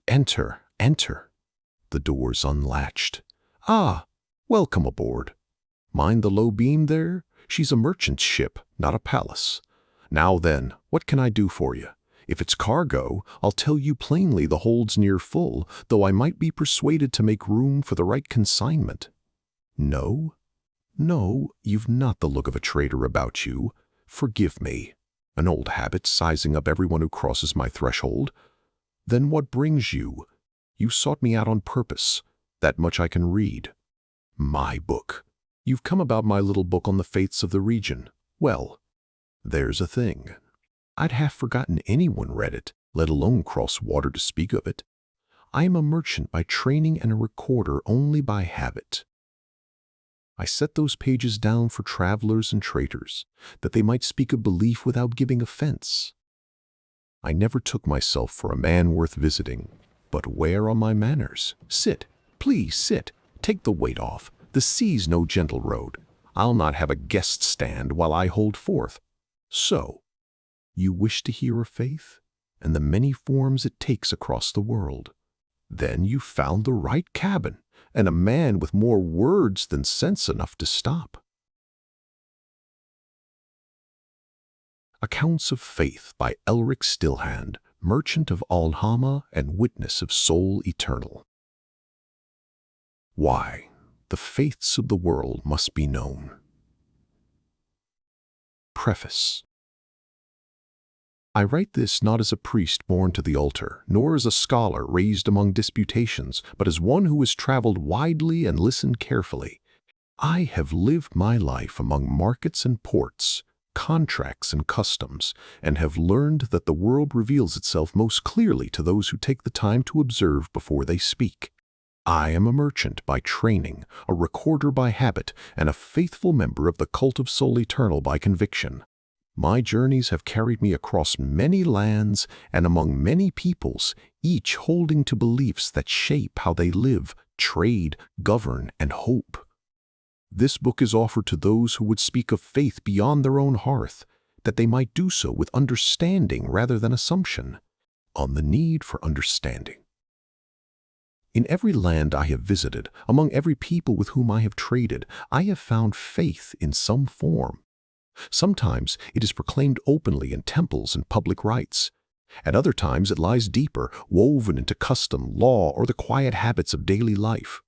Enter, enter. The door's unlatched. Ah, welcome aboard. Mind the low beam there? She's a merchant ship, not a palace. Now then, what can I do for you? If it's cargo, I'll tell you plainly the hold's near full, though I might be persuaded to make room for the right consignment. No? No, you've not the look of a trader about you. Forgive me. An old habit, sizing up everyone who crosses my threshold. Then what brings you? You sought me out on purpose. That much I can read. My book. You've come about my little book on the faiths of the region. Well, there's a thing. I'd half forgotten anyone read it, let alone cross water to speak of it. I am a merchant by training and a recorder only by habit. I set those pages down for travelers and traitors, that they might speak of belief without giving offense. I never took myself for a man worth visiting, but where are my manners? Sit, please sit, take the weight off. The sea's no gentle road. I'll not have a guest stand while I hold forth. So, you wish to hear of faith, and the many forms it takes across the world. Then you found the right cabin, and a man with more words than sense enough to stop. Accounts of Faith by Aelric Stillhand, merchant of Alhama and witness of Sol Eternel. Why, the faiths of the world must be known. Preface. I write this not as a priest born to the altar, nor as a scholar raised among disputations, but as one who has traveled widely and listened carefully. I have lived my life among markets and ports, contracts and customs, and have learned that the world reveals itself most clearly to those who take the time to observe before they speak. I am a merchant by training, a recorder by habit, and a faithful member of the cult of Sol Eternel by conviction. My journeys have carried me across many lands and among many peoples, each holding to beliefs that shape how they live, trade, govern, and hope. This book is offered to those who would speak of faith beyond their own hearth, that they might do so with understanding rather than assumption, on the need for understanding. In every land I have visited, among every people with whom I have traded, I have found faith in some form. Sometimes it is proclaimed openly in temples and public rites. At other times it lies deeper, woven into custom, law, or the quiet habits of daily life.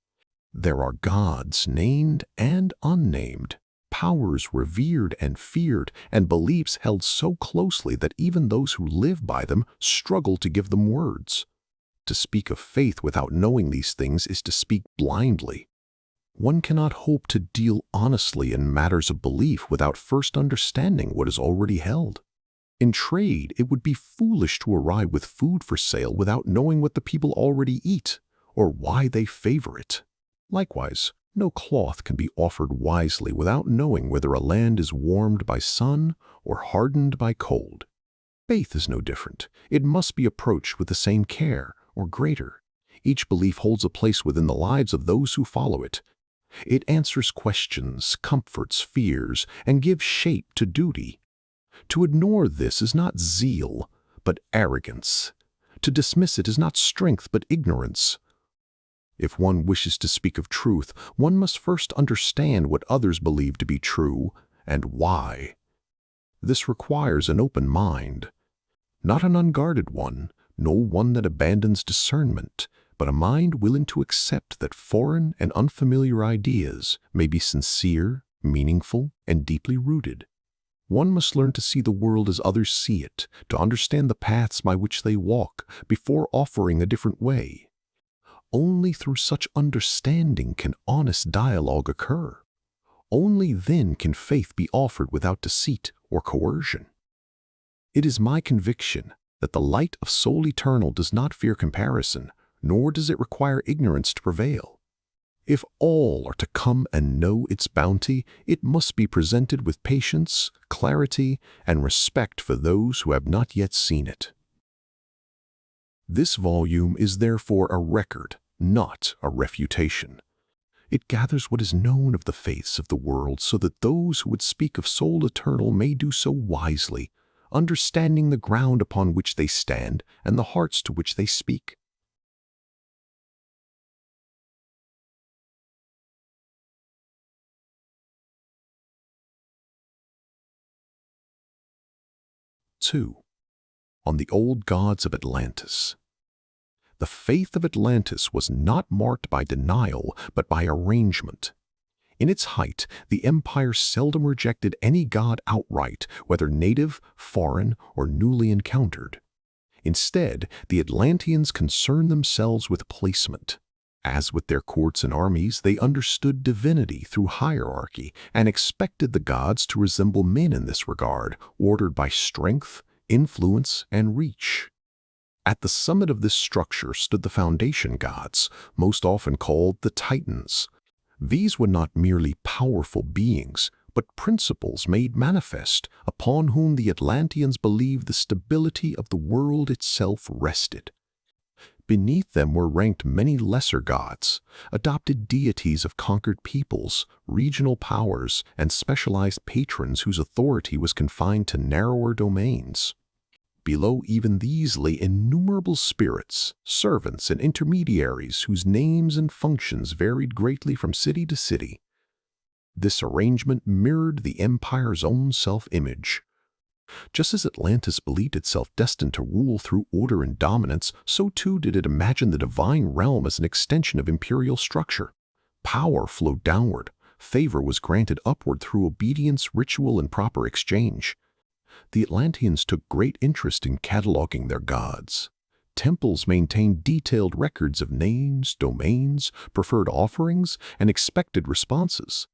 There are gods named and unnamed, powers revered and feared, and beliefs held so closely that even those who live by them struggle to give them words. To speak of faith without knowing these things is to speak blindly. One cannot hope to deal honestly in matters of belief without first understanding what is already held. In trade, it would be foolish to arrive with food for sale without knowing what the people already eat, or why they favor it. Likewise, no cloth can be offered wisely without knowing whether a land is warmed by sun or hardened by cold. Faith is no different. It must be approached with the same care, or greater. Each belief holds a place within the lives of those who follow it. It answers questions, comforts fears, and gives shape to duty. To ignore this is not zeal, but arrogance. To dismiss it is not strength, but ignorance. If one wishes to speak of truth, one must first understand what others believe to be true, and why. This requires an open mind, not an unguarded one, nor one that abandons discernment, but a mind willing to accept that foreign and unfamiliar ideas may be sincere, meaningful, and deeply rooted. One must learn to see the world as others see it, to understand the paths by which they walk, before offering a different way. Only through such understanding can honest dialogue occur. Only then can faith be offered without deceit or coercion. It is my conviction that the light of Sol Eternel does not fear comparison, nor does it require ignorance to prevail. If all are to come and know its bounty, it must be presented with patience, clarity, and respect for those who have not yet seen it. This volume is therefore a record, not a refutation. It gathers what is known of the faiths of the world so that those who would speak of Sol Eternel may do so wisely, understanding the ground upon which they stand and the hearts to which they speak. 2. On the Old Gods of Atlantis. The faith of Atlantis was not marked by denial, but by arrangement. In its height, the empire seldom rejected any god outright, whether native, foreign, or newly encountered. Instead, the Atlanteans concerned themselves with placement. As with their courts and armies, they understood divinity through hierarchy and expected the gods to resemble men in this regard, ordered by strength, influence, and reach. At the summit of this structure stood the foundation gods, most often called the Titans. These were not merely powerful beings, but principles made manifest, upon whom the Atlanteans believed the stability of the world itself rested. Beneath them were ranked many lesser gods, adopted deities of conquered peoples, regional powers, and specialized patrons whose authority was confined to narrower domains. Below even these lay innumerable spirits, servants, and intermediaries whose names and functions varied greatly from city to city. This arrangement mirrored the empire's own self-image. Just as Atlantis believed itself destined to rule through order and dominance, so too did it imagine the divine realm as an extension of imperial structure. Power flowed downward, favor was granted upward through obedience, ritual, and proper exchange. The Atlanteans took great interest in cataloging their gods. Temples maintained detailed records of names, domains, preferred offerings, and expected responses.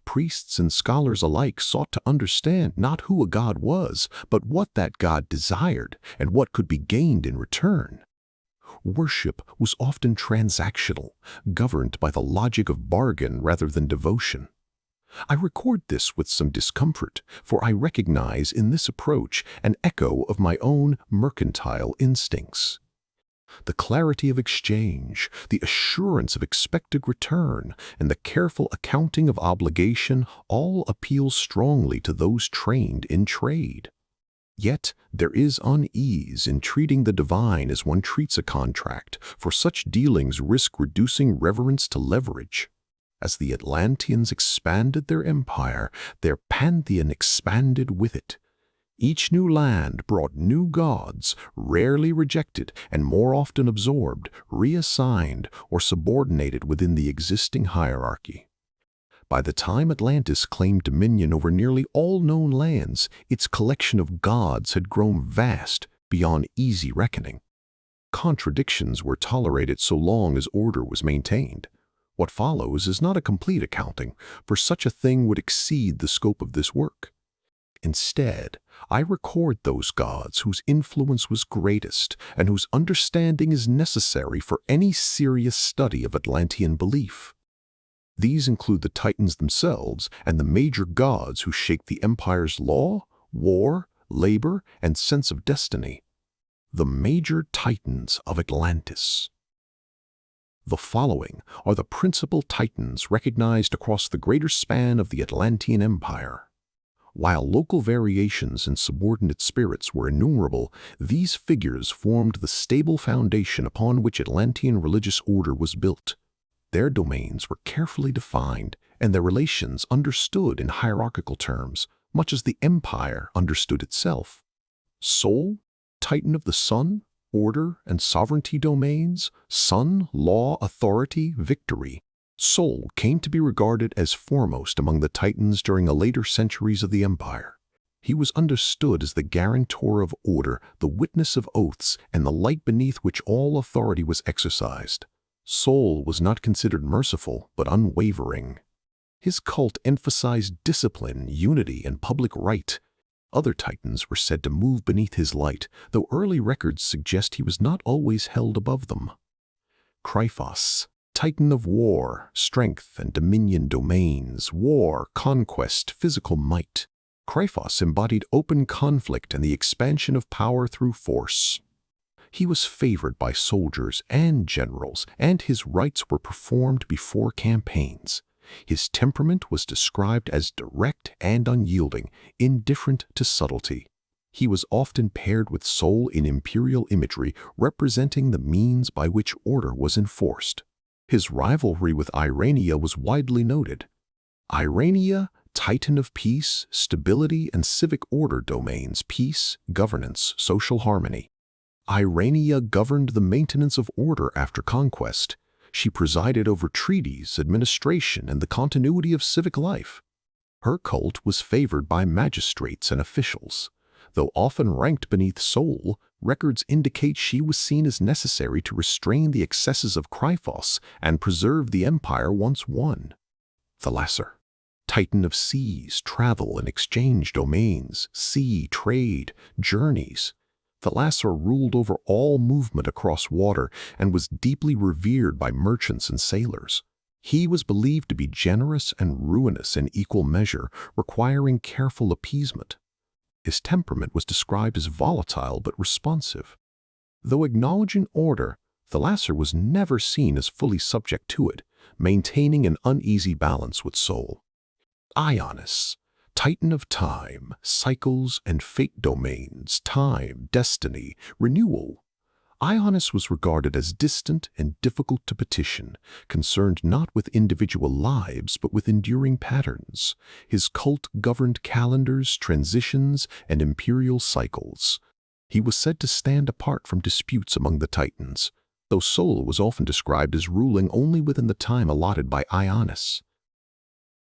Priests and scholars alike sought to understand not who a god was, but what that god desired and what could be gained in return. Worship was often transactional, governed by the logic of bargain rather than devotion. I record this with some discomfort, for I recognize in this approach an echo of my own mercantile instincts. The clarity of exchange, the assurance of expected return, and the careful accounting of obligation all appeal strongly to those trained in trade. Yet there is unease in treating the divine as one treats a contract, for such dealings risk reducing reverence to leverage. As the Atlanteans expanded their empire, their pantheon expanded with it. Each new land brought new gods, rarely rejected and more often absorbed, reassigned, or subordinated within the existing hierarchy. By the time Atlantis claimed dominion over nearly all known lands, its collection of gods had grown vast, beyond easy reckoning. Contradictions were tolerated so long as order was maintained. What follows is not a complete accounting, for such a thing would exceed the scope of this work. Instead, I record those gods whose influence was greatest and whose understanding is necessary for any serious study of Atlantean belief. These include the Titans themselves and the major gods who shaped the empire's law, war, labor, and sense of destiny. The major Titans of Atlantis. The following are the principal Titans recognized across the greater span of the Atlantean Empire. While local variations in subordinate spirits were innumerable, these figures formed the stable foundation upon which Atlantean religious order was built. Their domains were carefully defined and their relations understood in hierarchical terms, much as the empire understood itself. Sol, Titan of the Sun, order and sovereignty domains, sun, law, authority, victory. Sol came to be regarded as foremost among the Titans during the later centuries of the empire. He was understood as the guarantor of order, the witness of oaths, and the light beneath which all authority was exercised. Sol was not considered merciful, but unwavering. His cult emphasized discipline, unity, and public right. Other Titans were said to move beneath his light, though early records suggest he was not always held above them. Kryphos, Titan of war, strength and dominion domains, war, conquest, physical might. Kryphos embodied open conflict and the expansion of power through force. He was favored by soldiers and generals, and his rites were performed before campaigns. His temperament was described as direct and unyielding, indifferent to subtlety. He was often paired with Sol in imperial imagery, representing the means by which order was enforced. His rivalry with Irania was widely noted. Irania, Titan of peace, stability, and civic order domains, peace, governance, social harmony. Irania governed the maintenance of order after conquest. She presided over treaties, administration, and the continuity of civic life. Her cult was favored by magistrates and officials. Though often ranked beneath Sol, records indicate she was seen as necessary to restrain the excesses of Kryphos and preserve the empire once won. Thalasser, Titan of seas, travel and exchange domains, sea, trade, journeys. Thalasser ruled over all movement across water and was deeply revered by merchants and sailors. He was believed to be generous and ruinous in equal measure, requiring careful appeasement. His temperament was described as volatile but responsive. Though acknowledging order, Thalasser was never seen as fully subject to it, maintaining an uneasy balance with Sol. Ionis, Titan of time, cycles and fate domains, time, destiny, renewal. Ionis was regarded as distant and difficult to petition, concerned not with individual lives but with enduring patterns. His cult governed calendars, transitions, and imperial cycles. He was said to stand apart from disputes among the Titans, though Sol was often described as ruling only within the time allotted by Ionis.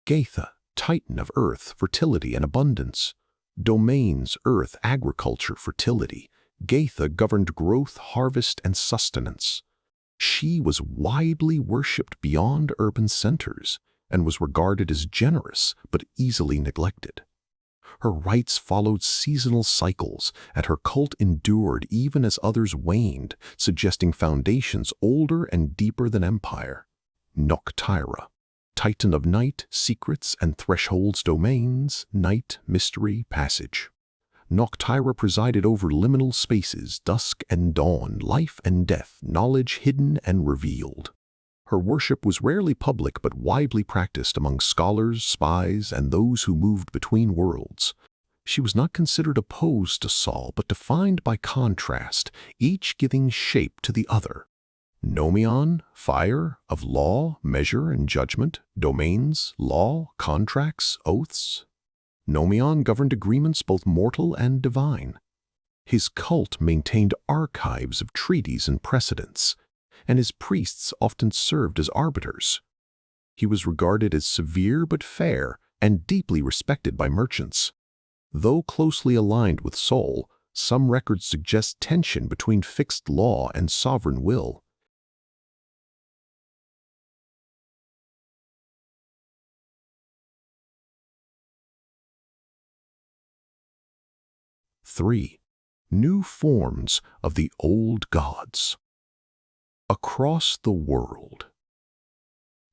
Gaitha, Titan of earth, fertility, and abundance. Domains, earth, agriculture, fertility. Gaitha governed growth, harvest, and sustenance. She was widely worshipped beyond urban centers and was regarded as generous but easily neglected. Her rites followed seasonal cycles, and her cult endured even as others waned, suggesting foundations older and deeper than empire. Noctira, Titan of night, secrets, and thresholds domains, night, mystery, passage. Noctira presided over liminal spaces, dusk and dawn, life and death, knowledge hidden and revealed. Her worship was rarely public but widely practiced among scholars, spies, and those who moved between worlds. She was not considered opposed to Sol but defined by contrast, each giving shape to the other. Nomion, fire, of law, measure, and judgment, domains, law, contracts, oaths. Nomion governed agreements both mortal and divine. His cult maintained archives of treaties and precedents, and his priests often served as arbiters. He was regarded as severe but fair and deeply respected by merchants. Though closely aligned with Sol, some records suggest tension between fixed law and sovereign will. Three, new forms of the old gods. Across the world.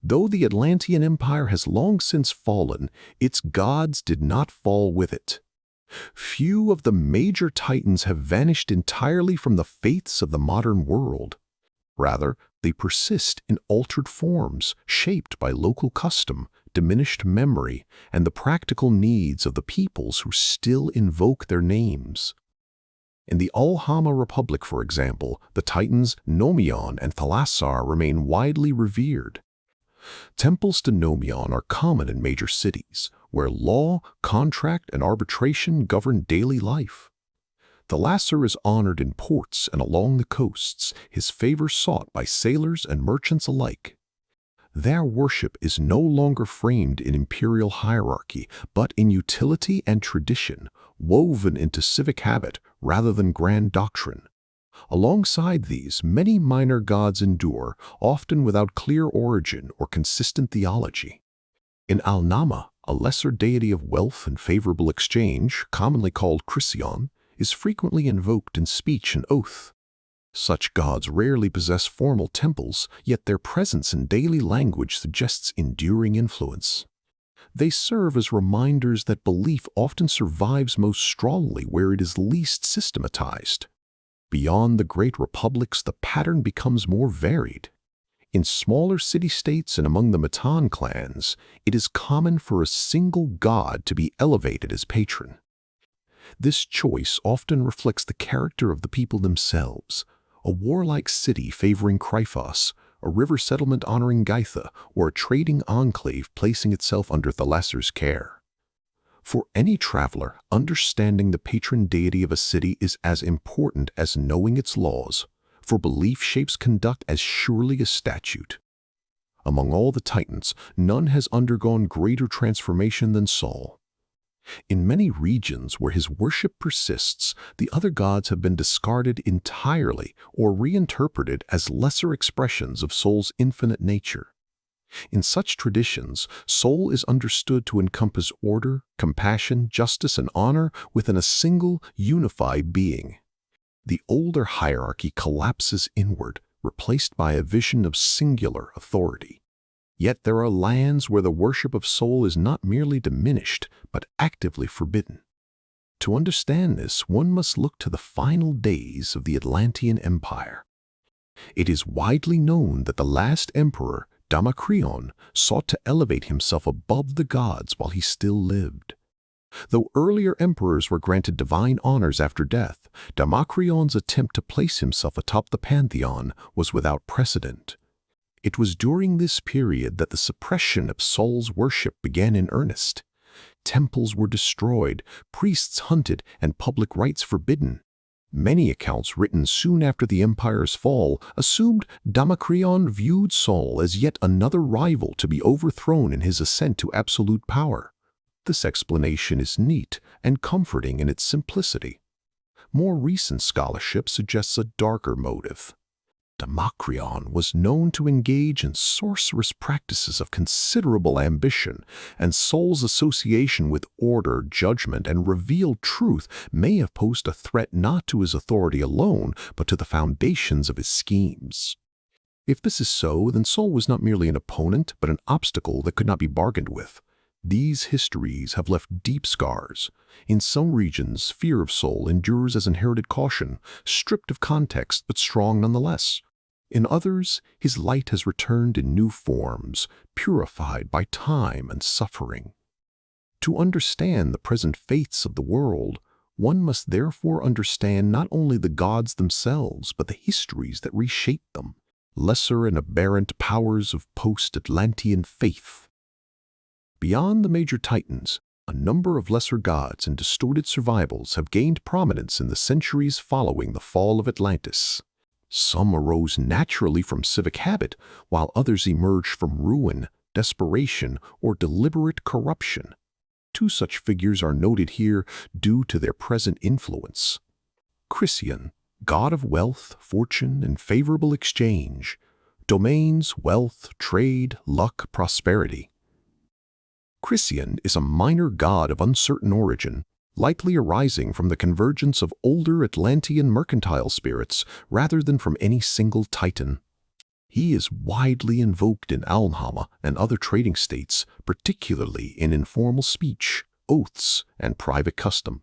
Though the Atlantean Empire has long since fallen, its gods did not fall with it. Few of the major titans have vanished entirely from the faiths of the modern world. Rather, they persist in altered forms, shaped by local custom, diminished memory, and the practical needs of the peoples who still invoke their names. In the Alhama Republic, for example, the titans Nomion and Thalasser remain widely revered. Temples to Nomion are common in major cities, where law, contract, and arbitration govern daily life. Thalasser is honored in ports and along the coasts, his favor sought by sailors and merchants alike. Their worship is no longer framed in imperial hierarchy, but in utility and tradition, woven into civic habit rather than grand doctrine. Alongside these, many minor gods endure, often without clear origin or consistent theology. In Alnama, a lesser deity of wealth and favorable exchange, commonly called Chrysion, is frequently invoked in speech and oath. Such gods rarely possess formal temples, yet their presence in daily language suggests enduring influence. They serve as reminders that belief often survives most strongly where it is least systematized. Beyond the great republics, the pattern becomes more varied. In smaller city-states and among the Matan clans, it is common for a single god to be elevated as patron. This choice often reflects the character of the people themselves, a warlike city favoring Kryphos, a river settlement honoring Gaitha, or a trading enclave placing itself under Thalasser's care. For any traveler, understanding the patron deity of a city is as important as knowing its laws, for belief shapes conduct as surely as statute. Among all the titans, none has undergone greater transformation than Sol. In many regions where his worship persists, the other gods have been discarded entirely or reinterpreted as lesser expressions of Sol's infinite nature. In such traditions, Sol is understood to encompass order, compassion, justice, and honor within a single, unified being. The older hierarchy collapses inward, replaced by a vision of singular authority. Yet there are lands where the worship of Sol is not merely diminished, but actively forbidden. To understand this, one must look to the final days of the Atlantean Empire. It is widely known that the last emperor, Damocraon, sought to elevate himself above the gods while he still lived. Though earlier emperors were granted divine honors after death, Damocraon's attempt to place himself atop the pantheon was without precedent. It was during this period that the suppression of Sol's worship began in earnest. Temples were destroyed, priests hunted, and public rites forbidden. Many accounts written soon after the empire's fall assumed Damocraon viewed Sol as yet another rival to be overthrown in his ascent to absolute power. This explanation is neat and comforting in its simplicity. More recent scholarship suggests a darker motive. Damocraon was known to engage in sorcerous practices of considerable ambition, and Sol's association with order, judgment, and revealed truth may have posed a threat not to his authority alone, but to the foundations of his schemes. If this is so, then Sol was not merely an opponent, but an obstacle that could not be bargained with. These histories have left deep scars. In some regions, fear of Sol endures as inherited caution, stripped of context but strong nonetheless. In others, his light has returned in new forms, purified by time and suffering. To understand the present faiths of the world, one must therefore understand not only the gods themselves, but the histories that reshaped them, lesser and aberrant powers of post-Atlantean faith. Beyond the major titans, a number of lesser gods and distorted survivals have gained prominence in the centuries following the fall of Atlantis. Some arose naturally from civic habit, while others emerged from ruin, desperation, or deliberate corruption. Two such figures are noted here due to their present influence. Chrysion, god of wealth, fortune, and favorable exchange. Domains, wealth, trade, luck, prosperity. Chrysion is a minor god of uncertain origin, likely arising from the convergence of older Atlantean mercantile spirits rather than from any single titan. He is widely invoked in Alnhama and other trading states, particularly in informal speech, oaths, and private custom.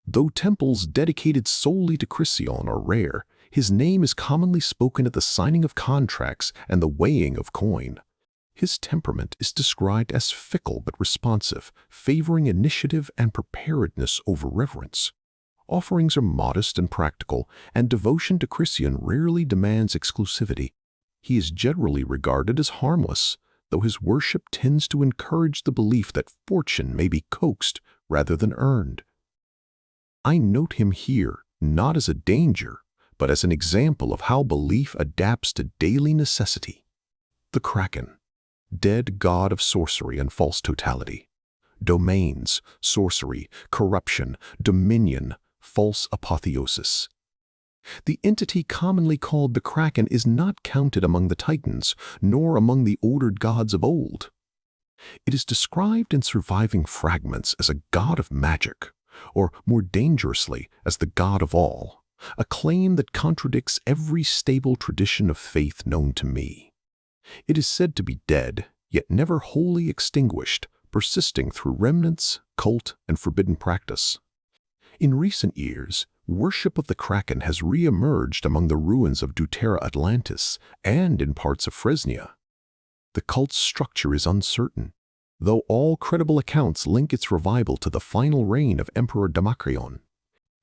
Though temples dedicated solely to Chrysion are rare, his name is commonly spoken at the signing of contracts and the weighing of coin. His temperament is described as fickle but responsive, favoring initiative and preparedness over reverence. Offerings are modest and practical, and devotion to Chrysion rarely demands exclusivity. He is generally regarded as harmless, though his worship tends to encourage the belief that fortune may be coaxed rather than earned. I note him here not as a danger, but as an example of how belief adapts to daily necessity. The Kraken, dead god of sorcery and false totality. Domains, sorcery, corruption, dominion, false apotheosis. The entity commonly called the Kraken is not counted among the Titans, nor among the ordered gods of old. It is described in surviving fragments as a god of magic, or more dangerously, as the god of all, a claim that contradicts every stable tradition of faith known to me. It is said to be dead, yet never wholly extinguished, persisting through remnants, cult, and forbidden practice. In recent years, worship of the Kraken has re-emerged among the ruins of Deutera Atlantis and in parts of Fresnia. The cult's structure is uncertain, though all credible accounts link its revival to the final reign of Emperor Damocraon.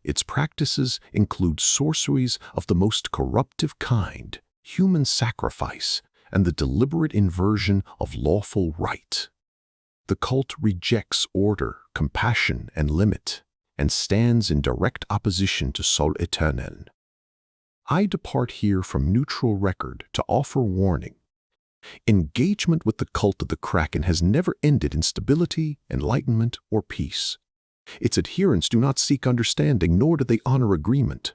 Its practices include sorceries of the most corruptive kind, human sacrifice, and the deliberate inversion of lawful right. The cult rejects order, compassion, and limit, and stands in direct opposition to Sol Eternel. I depart here from neutral record to offer warning. Engagement with the cult of the Kraken has never ended in stability, enlightenment, or peace. Its adherents do not seek understanding, nor do they honor agreement.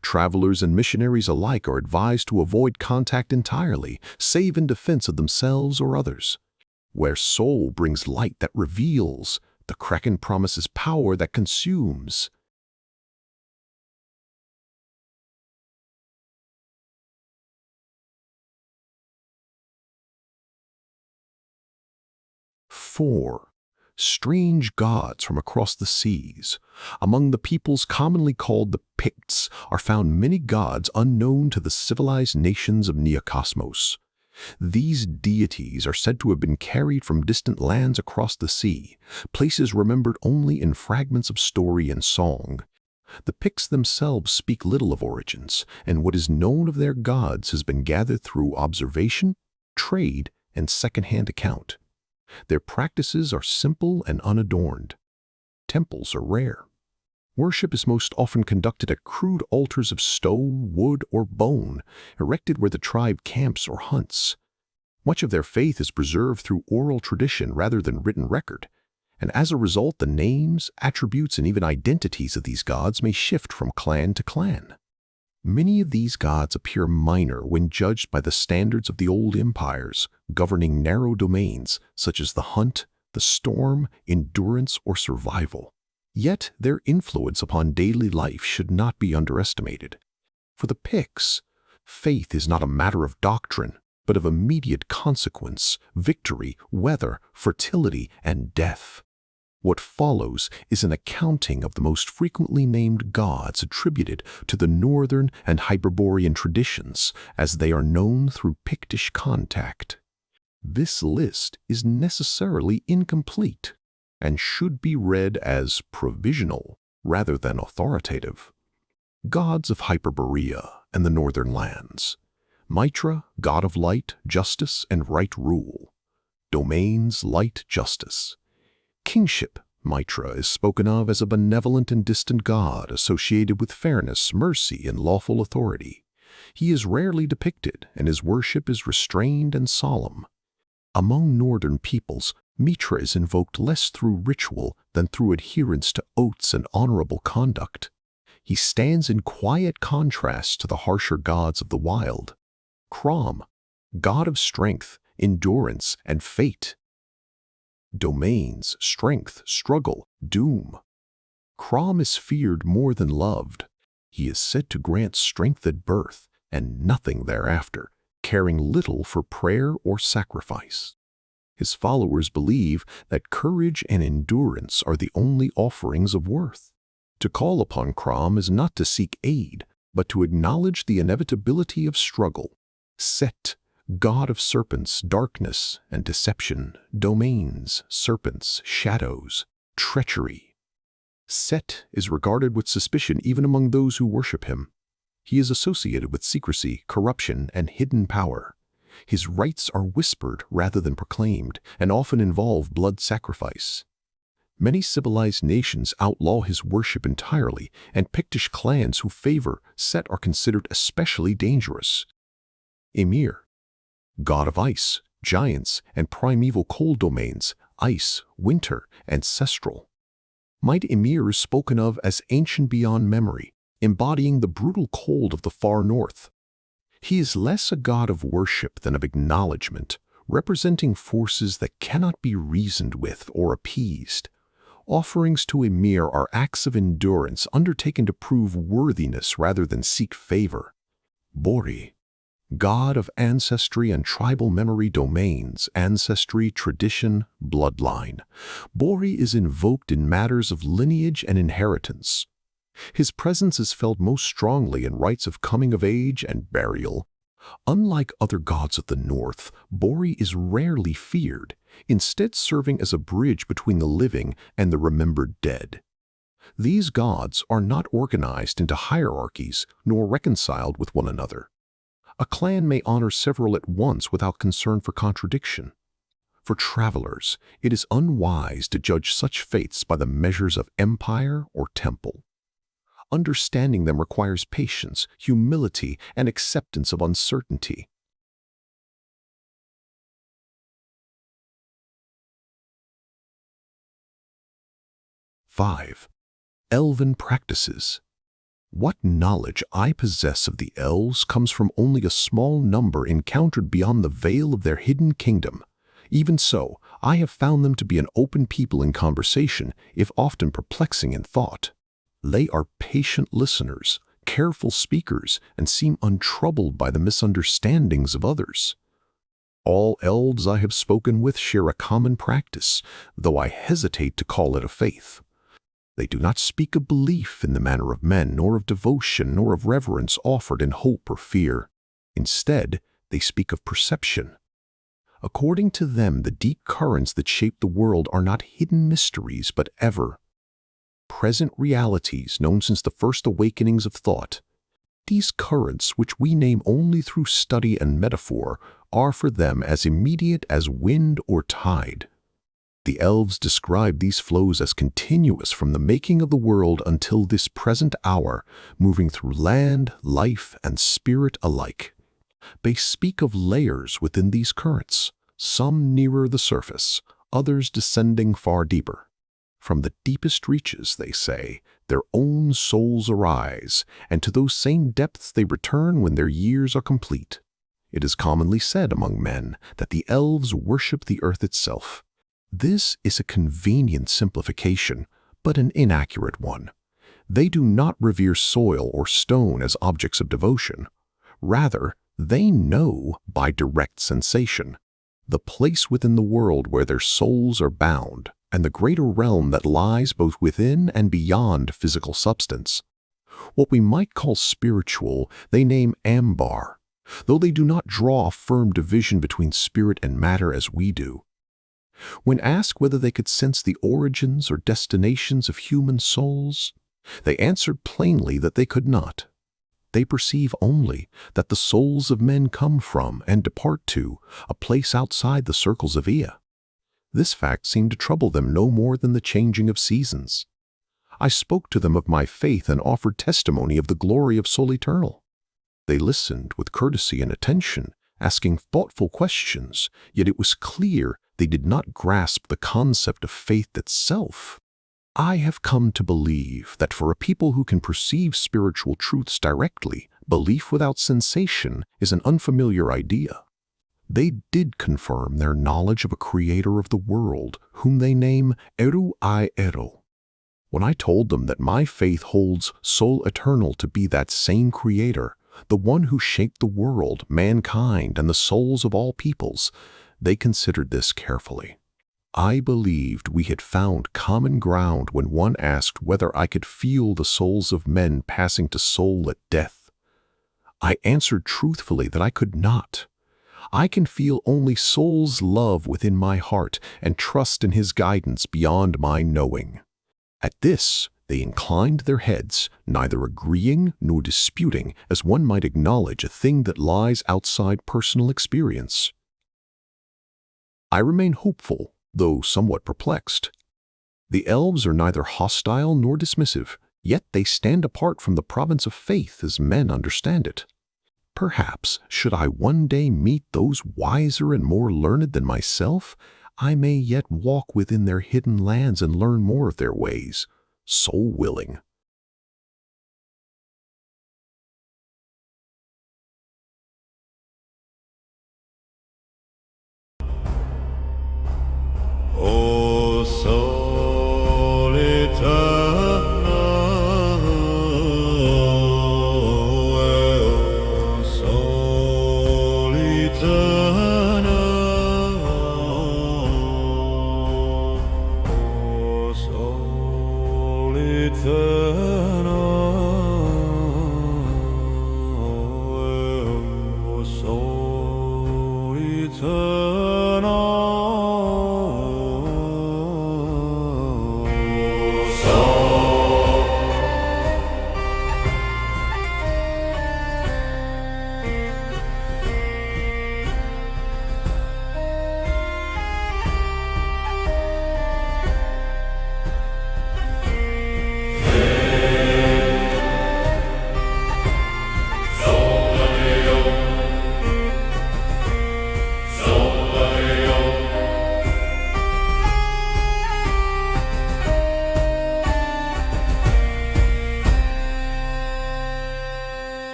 Travelers and missionaries alike are advised to avoid contact entirely, save in defense of themselves or others. Where Sol brings light that reveals, the Kraken promises power that consumes. Four, strange gods from across the seas. Among the peoples commonly called the Picts are found many gods unknown to the civilized nations of Neokosmos. These deities are said to have been carried from distant lands across the sea, places remembered only in fragments of story and song. The Picts themselves speak little of origins, and what is known of their gods has been gathered through observation, trade, and second-hand account. Their practices are simple and unadorned. Temples are rare. Worship is most often conducted at crude altars of stone, wood, or bone, erected where the tribe camps or hunts. Much of their faith is preserved through oral tradition rather than written record, and as a result, the names, attributes, and even identities of these gods may shift from clan to clan. Many of these gods appear minor when judged by the standards of the old empires, governing narrow domains such as the hunt, the storm, endurance, or survival. Yet their influence upon daily life should not be underestimated. For the Picts, faith is not a matter of doctrine, but of immediate consequence, victory, weather, fertility, and death. What follows is an accounting of the most frequently named gods attributed to the Northern and Hyperborean traditions, as they are known through Pictish contact. This list is necessarily incomplete and should be read as provisional rather than authoritative. Gods of Hyperborea and the Northern Lands. Mitra, god of light, justice, and right rule. Domains, light, justice. Kingship. Mitra is spoken of as a benevolent and distant god associated with fairness, mercy, and lawful authority. He is rarely depicted, and his worship is restrained and solemn. Among northern peoples, Mitra is invoked less through ritual than through adherence to oaths and honorable conduct. He stands in quiet contrast to the harsher gods of the wild. Crom, god of strength, endurance, and fate. Domains, strength, struggle, doom. Crom is feared more than loved. He is said to grant strength at birth and nothing thereafter, caring little for prayer or sacrifice. His followers believe that courage and endurance are the only offerings of worth. To call upon Crom is not to seek aid, but to acknowledge the inevitability of struggle. Set, god of serpents, darkness, and deception, domains, serpents, shadows, treachery. Set is regarded with suspicion even among those who worship him. He is associated with secrecy, corruption, and hidden power. His rites are whispered rather than proclaimed, and often involve blood sacrifice. Many civilized nations outlaw his worship entirely, and Pictish clans who favor Set are considered especially dangerous. Ymir, god of ice, giants, and primeval cold domains, ice, winter, ancestral. Might Ymir is spoken of as ancient beyond memory, embodying the brutal cold of the far north. He is less a god of worship than of acknowledgement, representing forces that cannot be reasoned with or appeased. Offerings to Ymir are acts of endurance undertaken to prove worthiness rather than seek favor. Bori, god of ancestry and tribal memory, domains, ancestry, tradition, bloodline. Bori is invoked in matters of lineage and inheritance. His presence is felt most strongly in rites of coming of age and burial. Unlike other gods of the north, Bori is rarely feared, instead serving as a bridge between the living and the remembered dead. These gods are not organized into hierarchies nor reconciled with one another. A clan may honor several at once without concern for contradiction. For travelers, it is unwise to judge such faiths by the measures of empire or temple. Understanding them requires patience, humility, and acceptance of uncertainty. 5. Elven Practices. What knowledge I possess of the elves comes from only a small number encountered beyond the veil of their hidden kingdom. Even so, I have found them to be an open people in conversation, if often perplexing in thought. They are patient listeners, careful speakers, and seem untroubled by the misunderstandings of others. All elves I have spoken with share a common practice, though I hesitate to call it a faith. They do not speak of belief in the manner of men, nor of devotion, nor of reverence offered in hope or fear. Instead, they speak of perception. According to them, the deep currents that shape the world are not hidden mysteries, but ever-present realities known since the first awakenings of thought. These currents, which we name only through study and metaphor, are for them as immediate as wind or tide. The elves describe these flows as continuous from the making of the world until this present hour, moving through land, life, and spirit alike. They speak of layers within these currents, some nearer the surface, others descending far deeper. From the deepest reaches, they say, their own souls arise, and to those same depths they return when their years are complete. It is commonly said among men that the elves worship the earth itself. This is a convenient simplification, but an inaccurate one. They do not revere soil or stone as objects of devotion. Rather, they know by direct sensation the place within the world where their souls are bound, and the greater realm that lies both within and beyond physical substance. What we might call spiritual, they name ambar, though they do not draw a firm division between spirit and matter as we do. When asked whether they could sense the origins or destinations of human souls, they answered plainly that they could not. They perceive only that the souls of men come from and depart to a place outside the circles of Ea. This fact seemed to trouble them no more than the changing of seasons. I spoke to them of my faith and offered testimony of the glory of Sol Eternel. They listened with courtesy and attention, asking thoughtful questions, yet it was clear they did not grasp the concept of faith itself. I have come to believe that for a people who can perceive spiritual truths directly, belief without sensation is an unfamiliar idea. They did confirm their knowledge of a creator of the world, whom they name Eru. When I told them that my faith holds Sol Eternel to be that same creator, the one who shaped the world, mankind, and the souls of all peoples, they considered this carefully. I believed we had found common ground when one asked whether I could feel the souls of men passing to soul at death. I answered truthfully that I could not. I can feel only Sol's love within my heart and trust in his guidance beyond my knowing. At this, they inclined their heads, neither agreeing nor disputing, as one might acknowledge a thing that lies outside personal experience. I remain hopeful, though somewhat perplexed. The elves are neither hostile nor dismissive, yet they stand apart from the province of faith as men understand it. Perhaps, should I one day meet those wiser and more learned than myself, I may yet walk within their hidden lands and learn more of their ways, soul willing. O Sol Eternel, O Sol Eternel, O Sol Eternel, O Sol Eternel.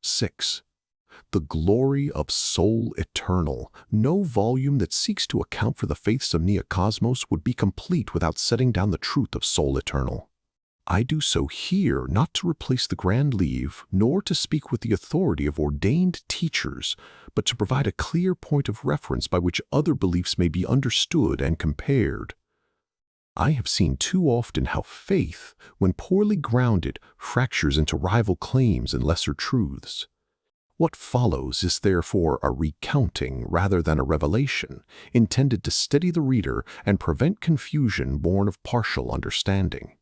6. The Glory of Sol Eternel. No volume that seeks to account for the faiths of Neokosmos would be complete without setting down the truth of Sol Eternel. I do so here not to replace the Grand Leave, nor to speak with the authority of ordained teachers, but to provide a clear point of reference by which other beliefs may be understood and compared. I have seen too often how faith, when poorly grounded, fractures into rival claims and lesser truths. What follows is therefore a recounting rather than a revelation, intended to steady the reader and prevent confusion born of partial understanding.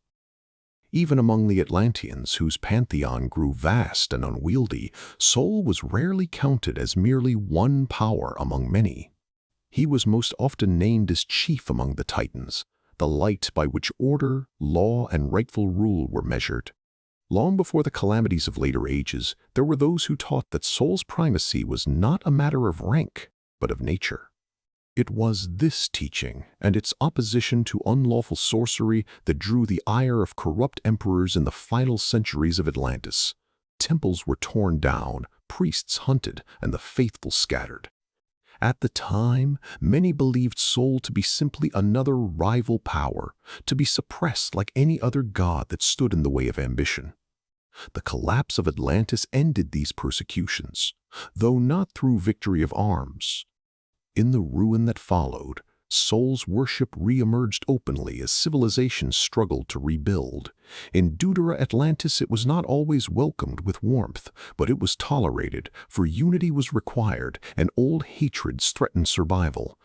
Even among the Atlanteans, whose pantheon grew vast and unwieldy, Sol was rarely counted as merely one power among many. He was most often named as chief among the Titans, the light by which order, law, and rightful rule were measured. Long before the calamities of later ages, there were those who taught that Sol's primacy was not a matter of rank, but of nature. It was this teaching and its opposition to unlawful sorcery that drew the ire of corrupt emperors in the final centuries of Atlantis. Temples were torn down, priests hunted, and the faithful scattered. At the time, many believed Sol to be simply another rival power, to be suppressed like any other god that stood in the way of ambition. The collapse of Atlantis ended these persecutions, though not through victory of arms. In the ruin that followed, Sol's worship re-emerged openly as civilization struggled to rebuild. In Deutera Atlantis it was not always welcomed with warmth, but it was tolerated, for unity was required and old hatreds threatened survival.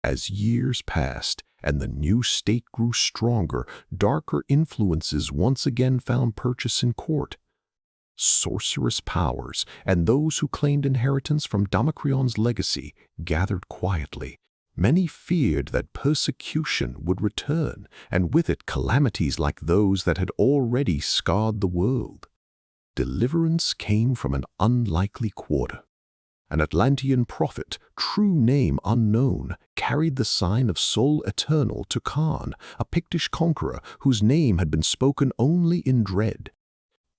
As years passed and the new state grew stronger, darker influences once again found purchase in court. Sorcerous powers and those who claimed inheritance from Damocreon's legacy gathered quietly. Many feared that persecution would return, and with it calamities like those that had already scarred the world. Deliverance came from an unlikely quarter. An Atlantean prophet, true name unknown, carried the sign of Sol Eternel to Karn, a Pictish conqueror whose name had been spoken only in dread.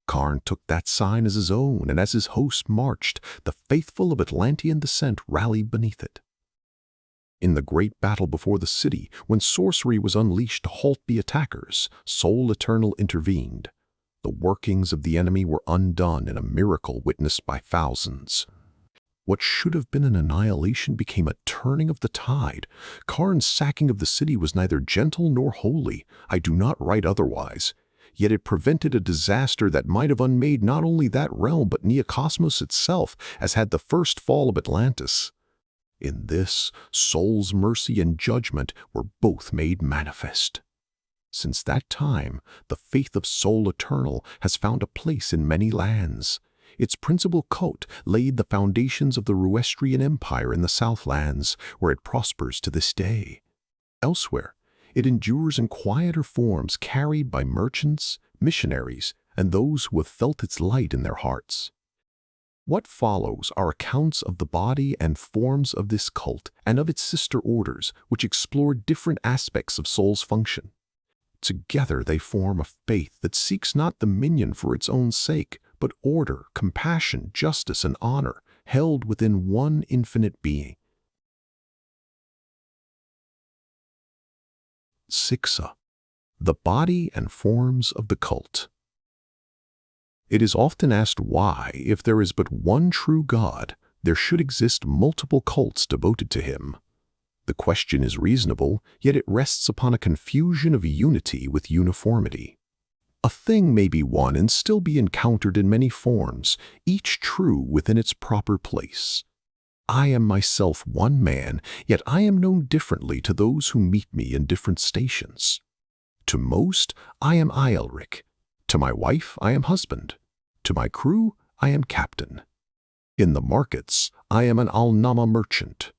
Karn took that sign as his own, and as his host marched, the faithful of Atlantean descent rallied beneath it. In the great battle before the city, when sorcery was unleashed to halt the attackers, Sol Eternel intervened. The workings of the enemy were undone in a miracle witnessed by thousands. What should have been an annihilation became a turning of the tide. Karn's sacking of the city was neither gentle nor holy. I do not write otherwise. Yet it prevented a disaster that might have unmade not only that realm but Neokosmos itself, as had the first fall of Atlantis. In this, Sol's mercy and judgment were both made manifest. Since that time, the faith of Sol Eternel has found a place in many lands. Its principal cult laid the foundations of the Ruestrian Empire in the Southlands, where it prospers to this day. Elsewhere, it endures in quieter forms carried by merchants, missionaries, and those who have felt its light in their hearts. What follows are accounts of the body and forms of this cult and of its sister orders, which explore different aspects of Sol's function. Together they form a faith that seeks not dominion for its own sake, but order, compassion, justice, and honor, held within one infinite being. 6. The body and forms of the cult. It is often asked why, if there is but one true God, there should exist multiple cults devoted to him. The question is reasonable, yet it rests upon a confusion of unity with uniformity. A thing may be one and still be encountered in many forms, each true within its proper place. I am myself one man, yet I am known differently to those who meet me in different stations. To most, I am Aelric. To my wife, I am husband. To my crew, I am captain. In the markets, I am an Alnama merchant.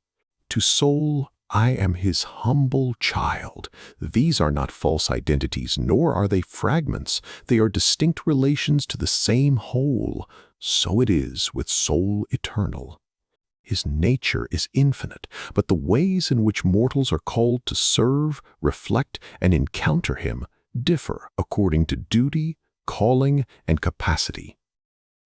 To Sol, I am his humble child. These are not false identities, nor are they fragments. They are distinct relations to the same whole. So it is with Sol Eternel. His nature is infinite, but the ways in which mortals are called to serve, reflect, and encounter him differ according to duty, calling, and capacity.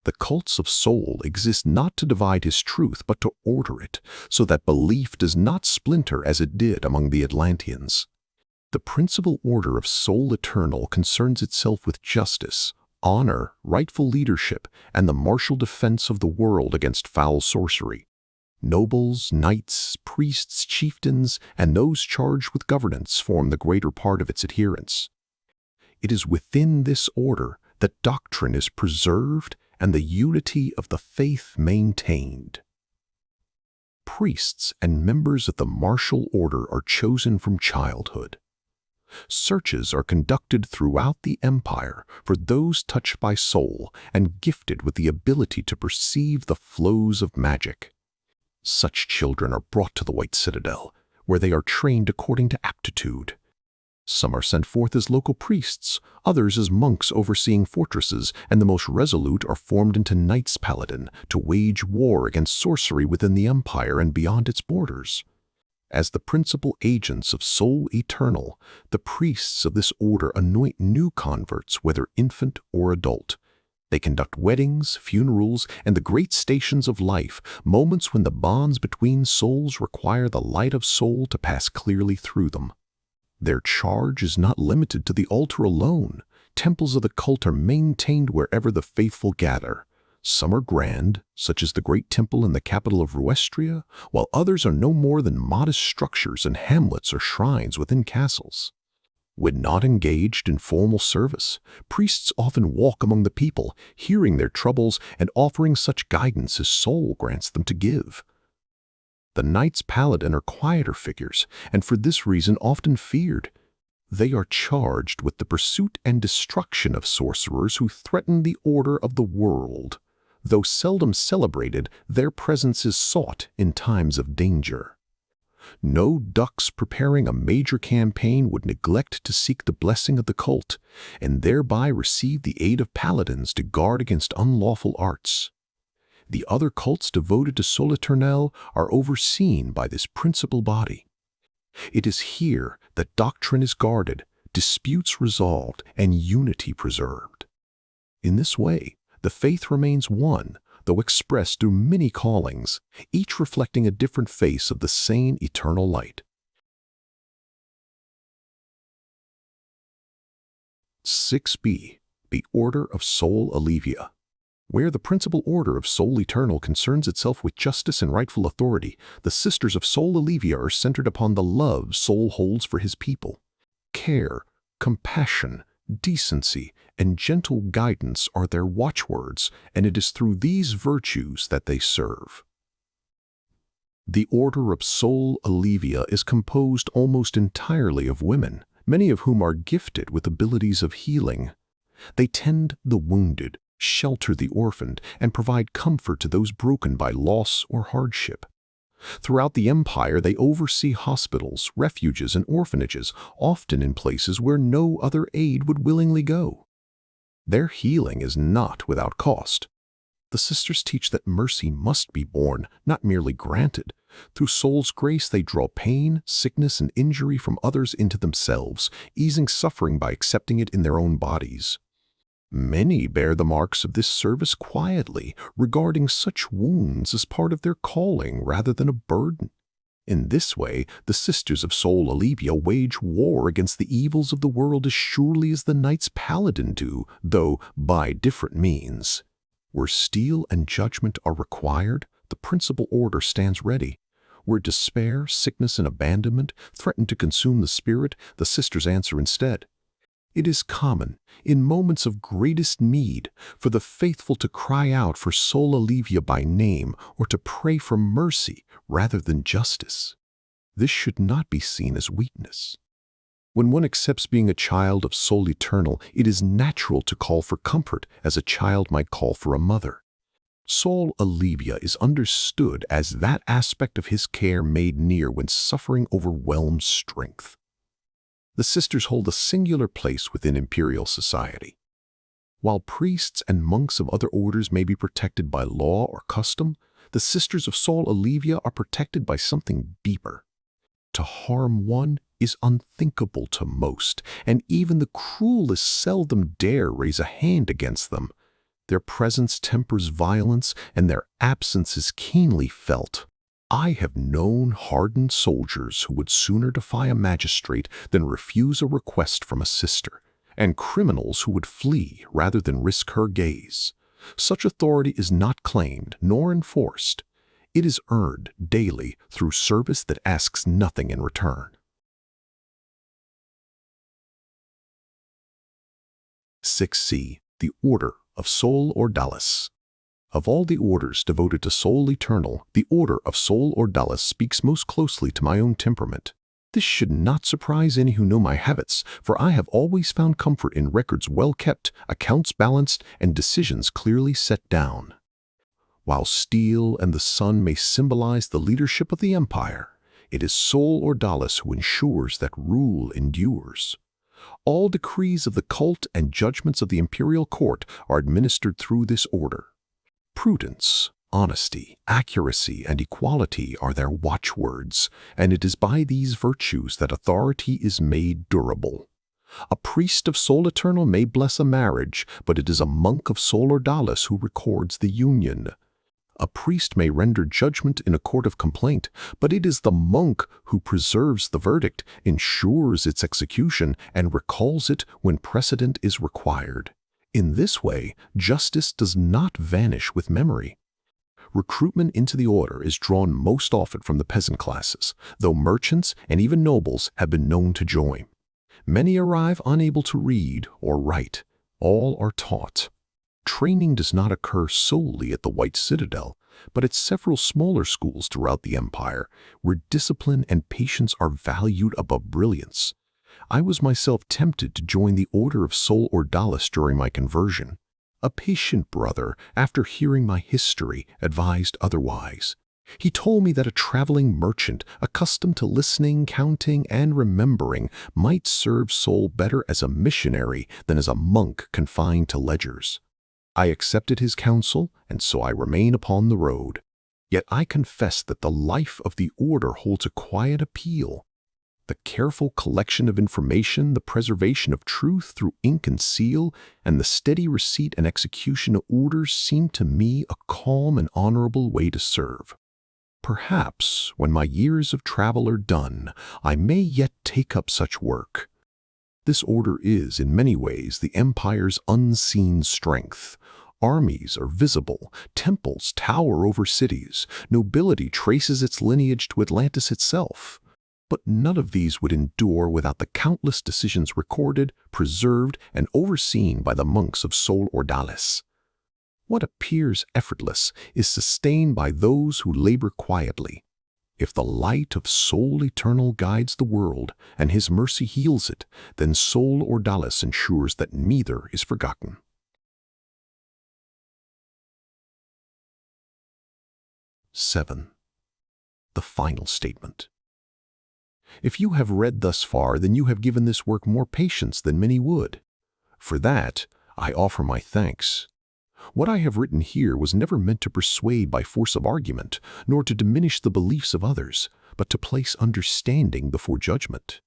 The cults of Sol exist not to divide his truth, but to order it, so that belief does not splinter as it did among the Atlanteans. The principal Order of Sol Eternel concerns itself with justice, honor, rightful leadership, and the martial defense of the world against foul sorcery. Nobles, knights, priests, chieftains, and those charged with governance form the greater part of its adherents. It is within this order that doctrine is preserved and the unity of the faith maintained. Priests and members of the martial order are chosen from childhood. Searches are conducted throughout the empire for those touched by Sol and gifted with the ability to perceive the flows of magic. Such children are brought to the White Citadel, where they are trained according to aptitude. Some are sent forth as local priests, others as monks overseeing fortresses, and the most resolute are formed into Knights Paladin to wage war against sorcery within the empire and beyond its borders. As the principal agents of Sol Eternel, the priests of this order anoint new converts, whether infant or adult. They conduct weddings, funerals, and the great stations of life, moments when the bonds between souls require the light of Sol to pass clearly through them. Their charge is not limited to the altar alone. Temples of the cult are maintained wherever the faithful gather. Some are grand, such as the great temple in the capital of Ruestria, while others are no more than modest structures and hamlets or shrines within castles. When not engaged in formal service, priests often walk among the people, hearing their troubles and offering such guidance as Sol grants them to give. The Knights Paladin are quieter figures, and for this reason often feared. They are charged with the pursuit and destruction of sorcerers who threaten the order of the world. Though seldom celebrated, their presence is sought in times of danger. No ducks preparing a major campaign would neglect to seek the blessing of the cult, and thereby receive the aid of paladins to guard against unlawful arts. The other cults devoted to Sol Eternel are overseen by this principal body. It is here that doctrine is guarded, disputes resolved, and unity preserved. In this way, the faith remains one, though expressed through many callings, each reflecting a different face of the same eternal light. 6b. The Order of Sol Allevia. Where the principal Order of Sol Eternel concerns itself with justice and rightful authority, the Sisters of Sol Allevia are centered upon the love Sol holds for his people. Care, compassion, decency, and gentle guidance are their watchwords, and it is through these virtues that they serve. The Order of Sol Allevia is composed almost entirely of women, many of whom are gifted with abilities of healing. They tend the wounded, shelter the orphaned, and provide comfort to those broken by loss or hardship. Throughout the empire, they oversee hospitals, refuges, and orphanages, often in places where no other aid would willingly go. Their healing is not without cost. The sisters teach that mercy must be borne, not merely granted. Through Sol's grace, they draw pain, sickness, and injury from others into themselves, easing suffering by accepting it in their own bodies. Many bear the marks of this service quietly, regarding such wounds as part of their calling rather than a burden. In this way, the Sisters of Sol Allevia wage war against the evils of the world as surely as the Knights Paladin do, though by different means. Where steel and judgment are required, the principal order stands ready. Where despair, sickness, and abandonment threaten to consume the spirit, the sisters answer instead. It is common, in moments of greatest need, for the faithful to cry out for Sol Allevia by name or to pray for mercy rather than justice. This should not be seen as weakness. When one accepts being a child of Sol Eternel, it is natural to call for comfort as a child might call for a mother. Sol Allevia is understood as that aspect of his care made near when suffering overwhelms strength. The sisters hold a singular place within imperial society. While priests and monks of other orders may be protected by law or custom, the Sisters of Sol Allevia are protected by something deeper. To harm one is unthinkable to most, and even the cruelest seldom dare raise a hand against them. Their presence tempers violence, and their absence is keenly felt. I have known hardened soldiers who would sooner defy a magistrate than refuse a request from a sister, and criminals who would flee rather than risk her gaze. Such authority is not claimed nor enforced. It is earned daily through service that asks nothing in return. 6c. The Order of Sol Ordalis. Of all the orders devoted to Sol Eternel, the Order of Sol Ordalis speaks most closely to my own temperament. This should not surprise any who know my habits, for I have always found comfort in records well kept, accounts balanced, and decisions clearly set down. While steel and the sun may symbolize the leadership of the empire, it is Sol Ordalis who ensures that rule endures. All decrees of the cult and judgments of the imperial court are administered through this order. Prudence, honesty, accuracy, and equality are their watchwords, and it is by these virtues that authority is made durable. A priest of Sol Eternel may bless a marriage, but it is a monk of Sol Ordalis who records the union. A priest may render judgment in a court of complaint, but it is the monk who preserves the verdict, ensures its execution, and recalls it when precedent is required. In this way, justice does not vanish with memory. Recruitment into the order is drawn most often from the peasant classes, though merchants and even nobles have been known to join. Many arrive unable to read or write. All are taught. Training does not occur solely at the White Citadel, but at several smaller schools throughout the empire, where discipline and patience are valued above brilliance. I was myself tempted to join the Order of Sol Ordalis during my conversion. A patient brother, after hearing my history, advised otherwise. He told me that a traveling merchant, accustomed to listening, counting, and remembering, might serve Sol better as a missionary than as a monk confined to ledgers. I accepted his counsel, and so I remain upon the road. Yet I confess that the life of the order holds a quiet appeal. The careful collection of information, the preservation of truth through ink and seal, and the steady receipt and execution of orders seem to me a calm and honorable way to serve. Perhaps, when my years of travel are done, I may yet take up such work. This order is, in many ways, the empire's unseen strength. Armies are visible, temples tower over cities, nobility traces its lineage to Atlantis itself. But none of these would endure without the countless decisions recorded, preserved, and overseen by the monks of Sol Ordalis. What appears effortless is sustained by those who labor quietly. If the light of Sol Eternal guides the world, and his mercy heals it, then Sol Ordalis ensures that neither is forgotten. 7. The final statement. If you have read thus far, then you have given this work more patience than many would. For that, I offer my thanks. What I have written here was never meant to persuade by force of argument, nor to diminish the beliefs of others, but to place understanding before judgment.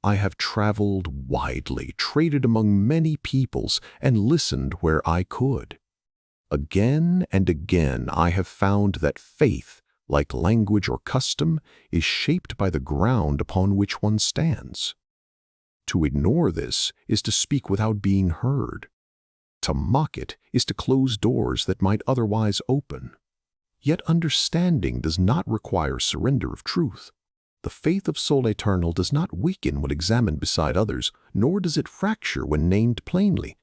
I have traveled widely, traded among many peoples, and listened where I could. Again and again I have found that faith, like language or custom, is shaped by the ground upon which one stands. To ignore this is to speak without being heard. To mock it is to close doors that might otherwise open. Yet understanding does not require surrender of truth. The faith of Sol Eternel does not weaken when examined beside others, nor does it fracture when named plainly.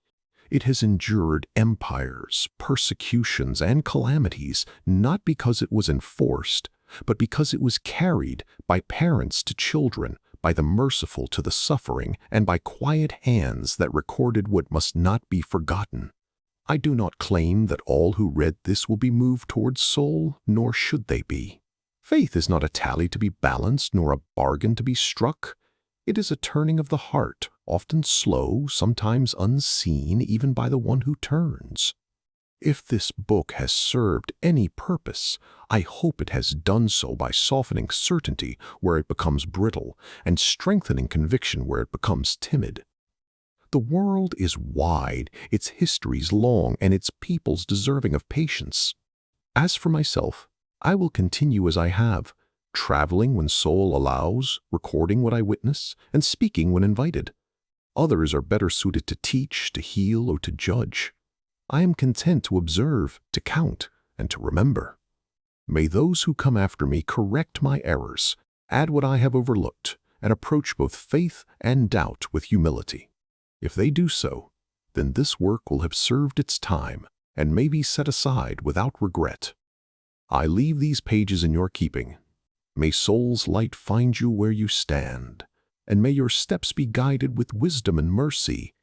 It has endured empires, persecutions, and calamities, not because it was enforced, but because it was carried by parents to children, by the merciful to the suffering, and by quiet hands that recorded what must not be forgotten. I do not claim that all who read this will be moved towards Sol, nor should they be. Faith is not a tally to be balanced, nor a bargain to be struck. It is a turning of the heart, often slow, sometimes unseen even by the one who turns. If this book has served any purpose, I hope it has done so by softening certainty where it becomes brittle and strengthening conviction where it becomes timid. The world is wide, its histories long, and its peoples deserving of patience. As for myself, I will continue as I have, traveling when soul allows, recording what I witness, and speaking when invited. Others are better suited to teach, to heal, or to judge. I am content to observe, to count, and to remember. May those who come after me correct my errors, add what I have overlooked, and approach both faith and doubt with humility. If they do so, then this work will have served its time and may be set aside without regret. I leave these pages in your keeping. May soul's light find you where you stand, and may your steps be guided with wisdom and mercy.